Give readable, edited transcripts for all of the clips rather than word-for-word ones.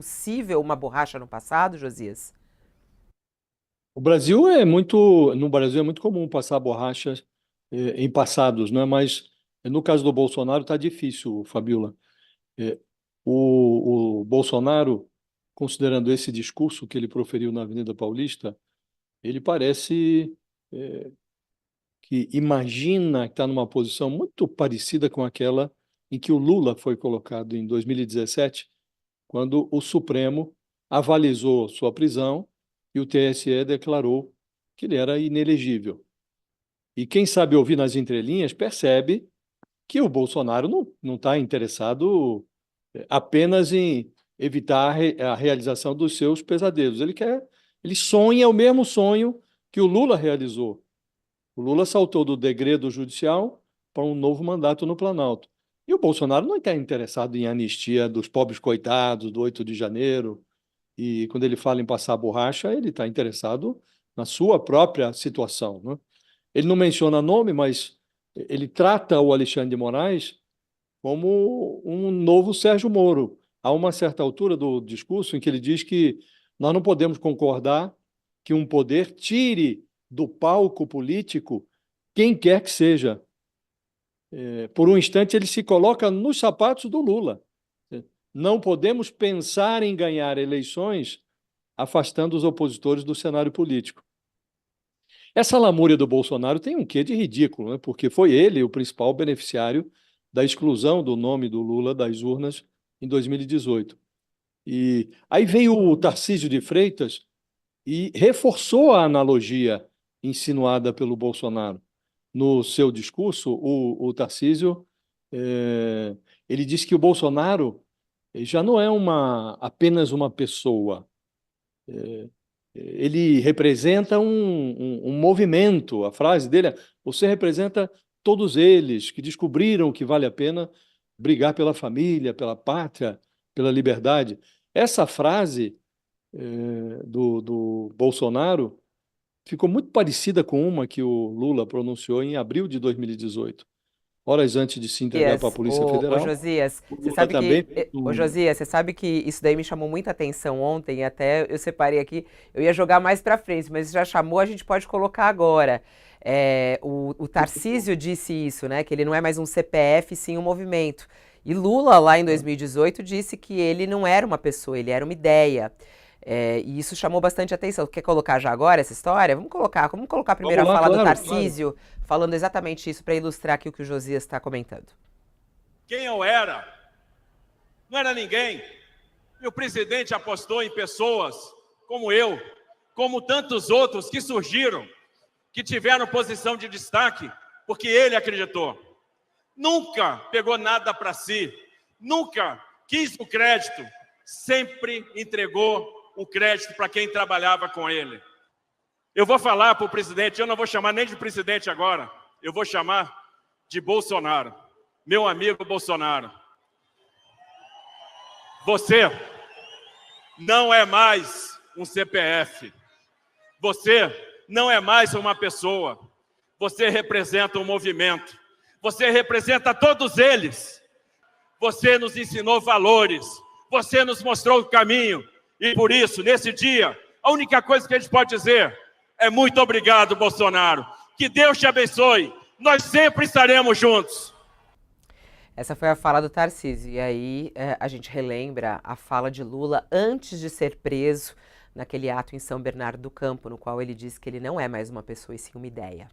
possível uma borracha no passado, Josias? No Brasil é muito comum passar borrachas em passados, né? Mas no caso do Bolsonaro está difícil, Fabiola. Eh, o Bolsonaro, considerando esse discurso que ele proferiu na Avenida Paulista, ele parece que imagina que está numa posição muito parecida com aquela em que o Lula foi colocado em 2017, quando o Supremo avalizou sua prisão e o TSE declarou que ele era inelegível. E quem sabe ouvir nas entrelinhas percebe que o Bolsonaro não está interessado apenas em evitar a realização dos seus pesadelos. Ele sonha o mesmo sonho que o Lula realizou. O Lula saltou do degredo judicial para um novo mandato no Planalto. E o Bolsonaro não está interessado em anistia dos pobres coitados do 8 de janeiro. E quando ele fala em passar borracha, ele está interessado na sua própria situação, né? Ele não menciona nome, mas ele trata o Alexandre de Moraes como um novo Sérgio Moro. Há uma certa altura do discurso em que ele diz que nós não podemos concordar que um poder tire do palco político quem quer que seja. Por um instante, ele se coloca nos sapatos do Lula. Não podemos pensar em ganhar eleições afastando os opositores do cenário político. Essa lamúria do Bolsonaro tem um quê de ridículo, né? Porque foi ele o principal beneficiário da exclusão do nome do Lula das urnas em 2018. E aí veio o Tarcísio de Freitas e reforçou a analogia insinuada pelo Bolsonaro. No seu discurso, o Tarcísio ele disse que o Bolsonaro já não é apenas uma pessoa, ele representa um movimento. A frase dele é: você representa todos eles que descobriram que vale a pena brigar pela família, pela pátria, pela liberdade. Essa frase do Bolsonaro ficou muito parecida com uma que o Lula pronunciou em abril de 2018, horas antes de se entregar para a Josias, Polícia ô Federal. Josias, O você Lula sabe também que, fez ô um. Josias, você sabe que isso daí me chamou muita atenção ontem, e até eu separei aqui, eu ia jogar mais pra frente, mas já chamou, a gente pode colocar agora. O Tarcísio disse isso, né, que ele não é mais um CPF, sim um movimento. E Lula, lá em 2018, disse que ele não era uma pessoa, ele era uma ideia. E isso chamou bastante atenção. Quer colocar já agora essa história? Vamos colocar primeiro Vamos a lá, fala do claro, claro. Tarcísio, falando exatamente isso para ilustrar aqui o que o Josias está comentando. Quem eu era? Não era ninguém. E o presidente apostou em pessoas como eu, como tantos outros que surgiram, que tiveram posição de destaque, porque ele acreditou. Nunca pegou nada para si, nunca quis o crédito, sempre entregou o crédito para quem trabalhava com ele. Eu vou falar para o presidente, eu não vou chamar nem de presidente agora, eu vou chamar de Bolsonaro. Meu amigo Bolsonaro, você não é mais um CPF, você não é mais uma pessoa, você representa um movimento, você representa todos eles, você nos ensinou valores, você nos mostrou o caminho, e por isso, nesse dia, a única coisa que a gente pode dizer é muito obrigado, Bolsonaro, que Deus te abençoe, nós sempre estaremos juntos. Essa foi a fala do Tarcísio. E aí a gente relembra a fala de Lula antes de ser preso naquele ato em São Bernardo do Campo, no qual ele disse que ele não é mais uma pessoa e sim uma ideia.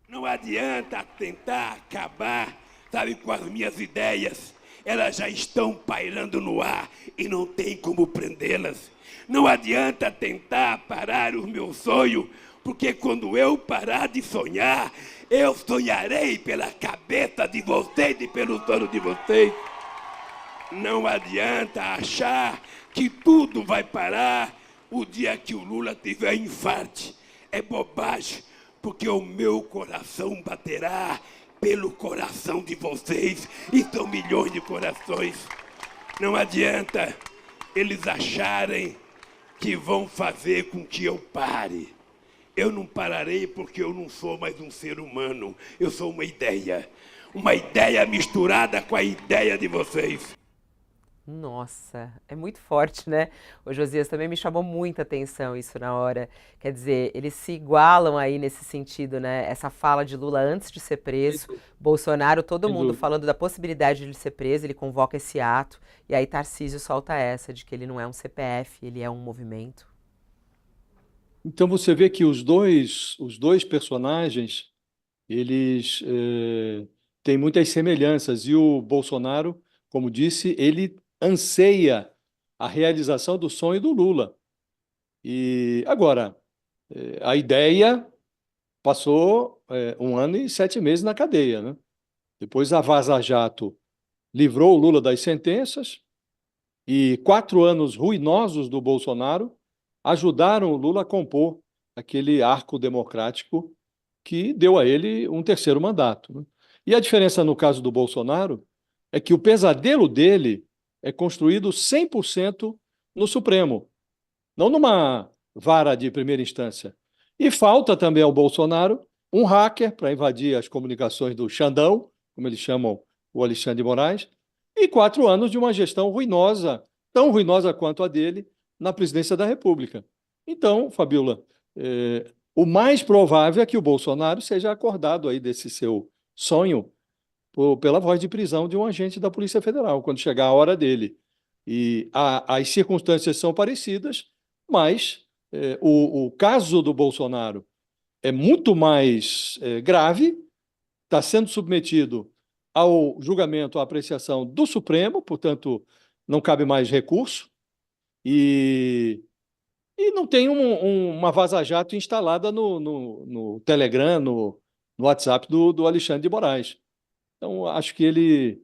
Não adianta tentar acabar, sabe, com as minhas ideias. Elas já estão pairando no ar e não tem como prendê-las. Não adianta tentar parar o meu sonho, porque quando eu parar de sonhar, eu sonharei pela cabeça de vocês e pelo sono de vocês. Não adianta achar que tudo vai parar o dia que o Lula tiver infarte. É bobagem, porque o meu coração baterá pelo coração de vocês, e são milhões de corações. Não adianta eles acharem que vão fazer com que eu pare. Eu não pararei porque eu não sou mais um ser humano. Eu sou uma ideia misturada com a ideia de vocês. Nossa, é muito forte, né? O Josias também me chamou muita atenção isso na hora. Quer dizer, eles se igualam aí nesse sentido, né? Essa fala de Lula antes de ser Sem preso, dúvida. Bolsonaro, todo Sem mundo dúvida. falando da possibilidade de ele ser preso, ele convoca esse ato, e aí Tarcísio solta essa de que ele não é um CPF, ele é um movimento. Então você vê que os dois personagens, eles têm muitas semelhanças. E o Bolsonaro, como disse, ele anseia a realização do sonho do Lula. E agora, a ideia passou 1 ano e 7 meses na cadeia, né? Depois a Vaza Jato livrou o Lula das sentenças e 4 anos ruinosos do Bolsonaro ajudaram o Lula a compor aquele arco democrático que deu a ele um terceiro mandato, né? E a diferença no caso do Bolsonaro é que o pesadelo dele é construído 100% no Supremo, não numa vara de primeira instância. E falta também ao Bolsonaro um hacker para invadir as comunicações do Xandão, como eles chamam o Alexandre de Moraes, e 4 anos de uma gestão ruinosa, tão ruinosa quanto a dele, na presidência da República. Então, Fabiola, o mais provável é que o Bolsonaro seja acordado aí desse seu sonho pela voz de prisão de um agente da Polícia Federal, quando chegar a hora dele. E as circunstâncias são parecidas, mas o caso do Bolsonaro é muito mais grave, está sendo submetido ao julgamento, à apreciação do Supremo, portanto, não cabe mais recurso, e, e não tem uma vaza-jato instalada no Telegram, no WhatsApp do Alexandre de Moraes. Então, acho que ele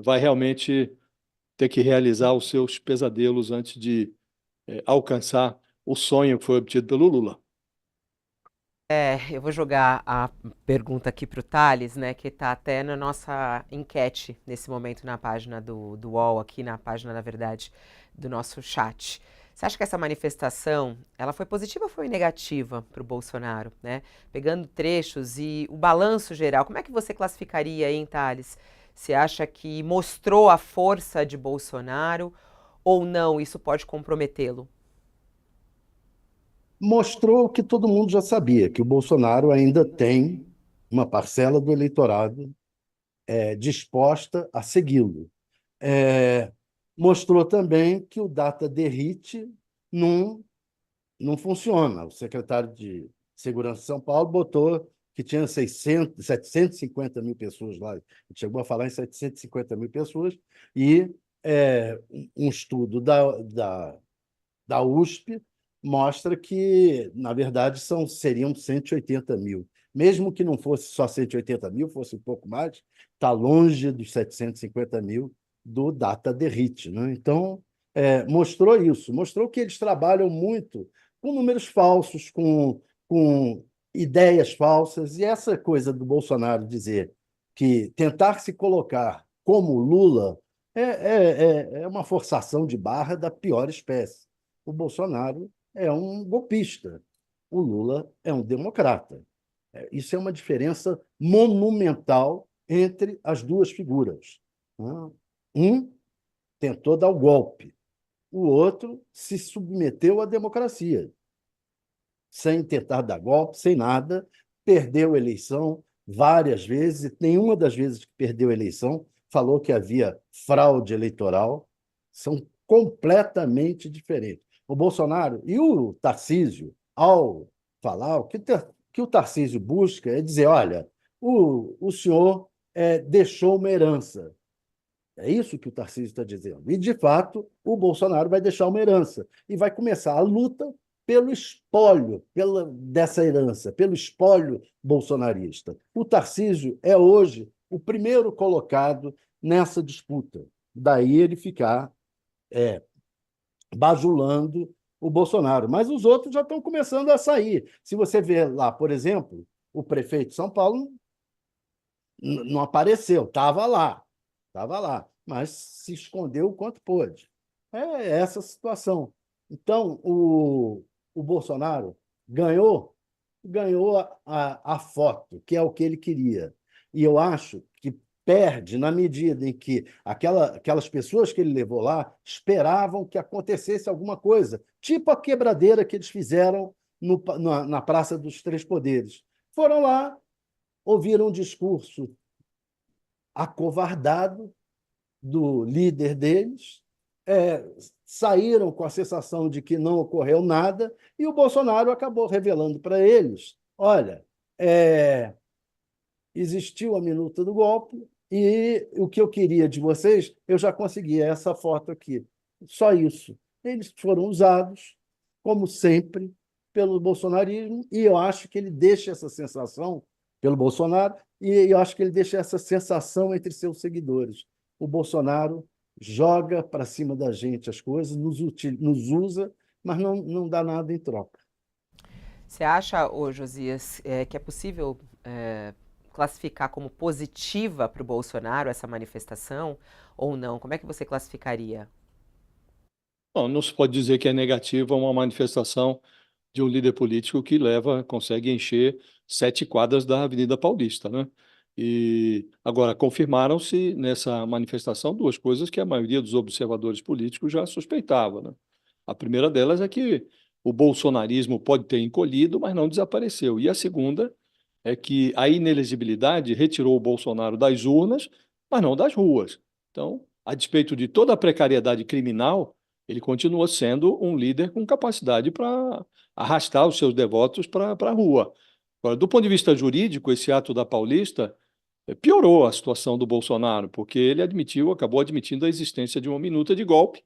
vai realmente ter que realizar os seus pesadelos antes de alcançar o sonho que foi obtido pelo Lula. Eu vou jogar a pergunta aqui para o Thales, né, que está até na nossa enquete nesse momento na página do UOL, aqui na página, na verdade, do nosso chat. Você acha que essa manifestação, ela foi positiva ou foi negativa para o Bolsonaro, né? Pegando trechos e o balanço geral, como é que você classificaria, hein, Thales? Você acha que mostrou a força de Bolsonaro ou não? Isso pode comprometê-lo? Mostrou o que todo mundo já sabia, que o Bolsonaro ainda tem uma parcela do eleitorado disposta a segui-lo. É, mostrou também que o data derrite não, não funciona. O secretário de Segurança de São Paulo botou que tinha 750 mil pessoas lá. Ele chegou a falar em 750 mil pessoas, e um estudo da USP mostra que, na verdade, seriam 180 mil. Mesmo que não fosse só 180 mil, fosse um pouco mais, está longe dos 750 mil do data derrite, né? Então, mostrou isso, mostrou que eles trabalham muito com números falsos, com ideias falsas, e essa coisa do Bolsonaro dizer que tentar se colocar como Lula é uma forçação de barra da pior espécie. O Bolsonaro é um golpista, o Lula é um democrata. Isso é uma diferença monumental entre as duas figuras, né? Um tentou dar o golpe, o outro se submeteu à democracia, sem tentar dar golpe, sem nada, perdeu a eleição várias vezes, e nenhuma das vezes que perdeu a eleição falou que havia fraude eleitoral. São completamente diferentes. O Bolsonaro e o Tarcísio, ao falar, o que o Tarcísio busca é dizer: olha, o senhor deixou uma herança. É isso que o Tarcísio está dizendo. E, de fato, o Bolsonaro vai deixar uma herança e vai começar a luta pelo espólio dessa herança, pelo espólio bolsonarista. O Tarcísio é hoje o primeiro colocado nessa disputa. Daí ele ficar bajulando o Bolsonaro. Mas os outros já estão começando a sair. Se você vê lá, por exemplo, o prefeito de São Paulo não apareceu, estava lá, mas se escondeu o quanto pôde. É essa situação. Então, o Bolsonaro ganhou a foto, que é o que ele queria. E eu acho que perde na medida em que aquelas pessoas que ele levou lá esperavam que acontecesse alguma coisa, tipo a quebradeira que eles fizeram na Praça dos Três Poderes. Foram lá, ouviram um discurso acovardado do líder deles, é, saíram com a sensação de que não ocorreu nada, e o Bolsonaro acabou revelando para eles: olha, existiu a minuta do golpe, e o que eu queria de vocês, eu já consegui, é essa foto aqui. Só isso. Eles foram usados, como sempre, pelo bolsonarismo, e eu acho que ele deixa essa sensação, pelo Bolsonaro, e eu acho que ele deixa essa sensação entre seus seguidores. O Bolsonaro joga para cima da gente as coisas, nos usa, mas não dá nada em troca. Você acha, ô Josias, que é possível classificar como positiva para o Bolsonaro essa manifestação ou não? Como é que você classificaria? Bom, não se pode dizer que é negativa uma manifestação de um líder político que consegue encher 7 quadras da Avenida Paulista, né? E agora confirmaram-se nessa manifestação 2 coisas que a maioria dos observadores políticos já suspeitava, né? A primeira delas é que o bolsonarismo pode ter encolhido, mas não desapareceu. E a segunda é que a inelegibilidade retirou o Bolsonaro das urnas, mas não das ruas. Então, a despeito de toda a precariedade criminal, ele continua sendo um líder com capacidade para arrastar os seus devotos para a rua. Agora, do ponto de vista jurídico, esse ato da Paulista piorou a situação do Bolsonaro, porque ele acabou admitindo a existência de uma minuta de golpe,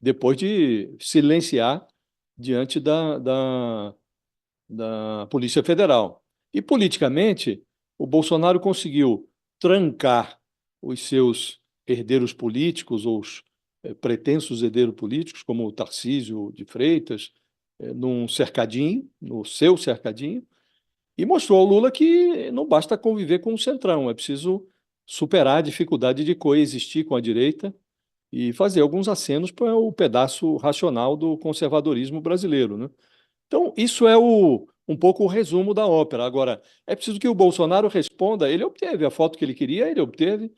depois de silenciar diante da Polícia Federal. E, politicamente, o Bolsonaro conseguiu trancar os seus herdeiros políticos, ou os pretensos herdeiros políticos, como o Tarcísio de Freitas, num cercadinho, no seu cercadinho, e mostrou ao Lula que não basta conviver com o Centrão, é preciso superar a dificuldade de coexistir com a direita e fazer alguns acenos para o pedaço racional do conservadorismo brasileiro, né? Então, isso é um pouco o resumo da ópera. Agora, é preciso que o Bolsonaro responda. Ele obteve a foto que ele queria, ele obteve,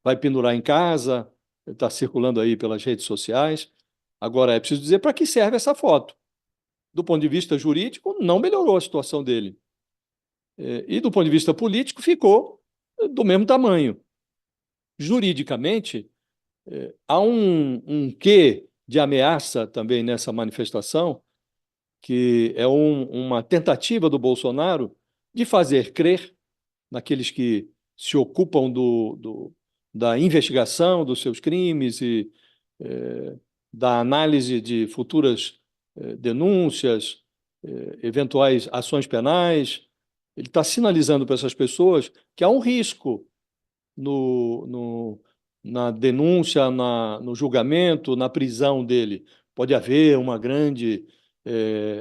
vai pendurar em casa, está circulando aí pelas redes sociais. Agora, é preciso dizer para que serve essa foto. Do ponto de vista jurídico, não melhorou a situação dele. E do ponto de vista político, ficou do mesmo tamanho. Juridicamente, há um quê de ameaça também nessa manifestação, que é uma tentativa do Bolsonaro de fazer crer naqueles que se ocupam da investigação dos seus crimes e da análise de futuras denúncias, eventuais ações penais. Ele está sinalizando para essas pessoas que há um risco na denúncia, no julgamento, na prisão dele. Pode haver uma grande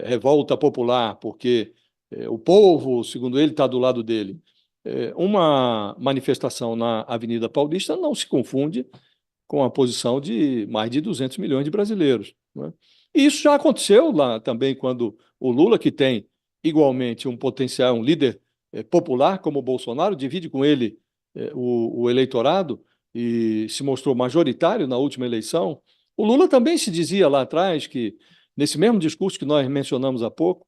revolta popular, porque o povo, segundo ele, está do lado dele. Uma manifestação na Avenida Paulista não se confunde com a posição de mais de 200 milhões de brasileiros, né? E isso já aconteceu lá também, quando o Lula, que tem igualmente um potencial, um líder popular como o Bolsonaro, divide com ele o eleitorado e se mostrou majoritário na última eleição. O Lula também se dizia lá atrás que, nesse mesmo discurso que nós mencionamos há pouco,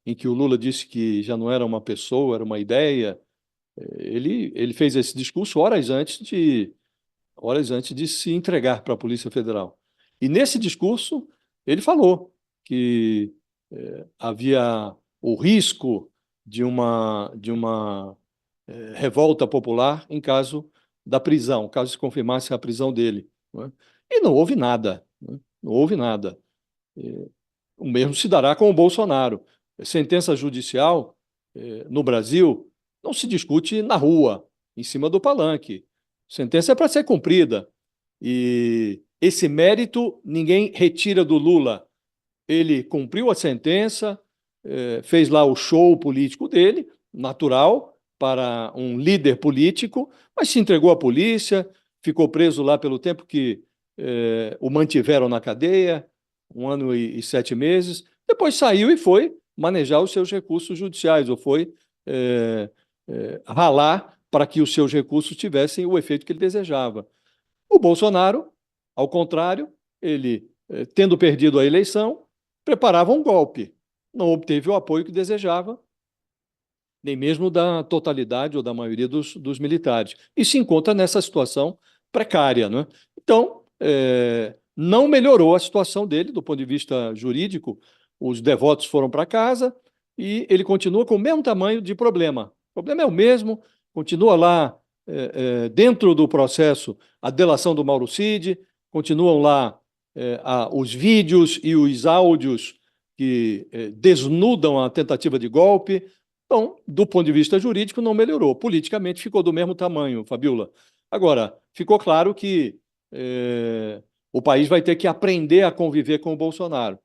em que o Lula disse que já não era uma pessoa, era uma ideia, ele fez esse discurso horas antes de se entregar para a Polícia Federal. E nesse discurso ele falou que havia o risco de uma revolta popular em caso da prisão, caso se confirmasse a prisão dele, né? E não houve nada, né? Não houve nada. O mesmo se dará com o Bolsonaro. Sentença judicial no Brasil não se discute na rua, em cima do palanque. Sentença é para ser cumprida. E esse mérito ninguém retira do Lula. Ele cumpriu a sentença, fez lá o show político dele, natural para um líder político, mas se entregou à polícia, ficou preso lá pelo tempo que o mantiveram na cadeia, 1 ano e 7 meses, depois saiu e foi manejar os seus recursos judiciais, ou foi ralar para que os seus recursos tivessem o efeito que ele desejava. O Bolsonaro, ao contrário, ele, tendo perdido a eleição, preparava um golpe. Não obteve o apoio que desejava, nem mesmo da totalidade ou da maioria dos militares. E se encontra nessa situação precária, né? Então, não melhorou a situação dele do ponto de vista jurídico. Os devotos foram para casa e ele continua com o mesmo tamanho de problema. O problema é o mesmo, continua lá dentro do processo a delação do Mauro Cid, continuam lá os vídeos e os áudios que desnudam a tentativa de golpe. Então, do ponto de vista jurídico, não melhorou. Politicamente, ficou do mesmo tamanho, Fabiola. Agora, ficou claro que o país vai ter que aprender a conviver com o Bolsonaro.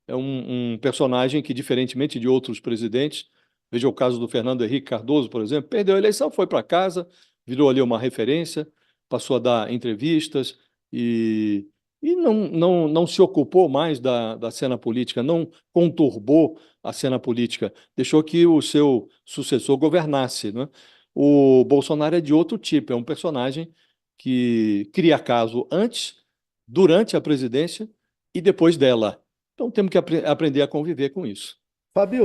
É um personagem que, diferentemente de outros presidentes, veja o caso do Fernando Henrique Cardoso, por exemplo, perdeu a eleição, foi para casa, virou ali uma referência, passou a dar entrevistas e não se ocupou mais da cena política, não conturbou a cena política, deixou que o seu sucessor governasse, né? O Bolsonaro é de outro tipo, é um personagem que cria caso antes, durante a presidência e depois dela. Então temos que aprender a conviver com isso. Fabio,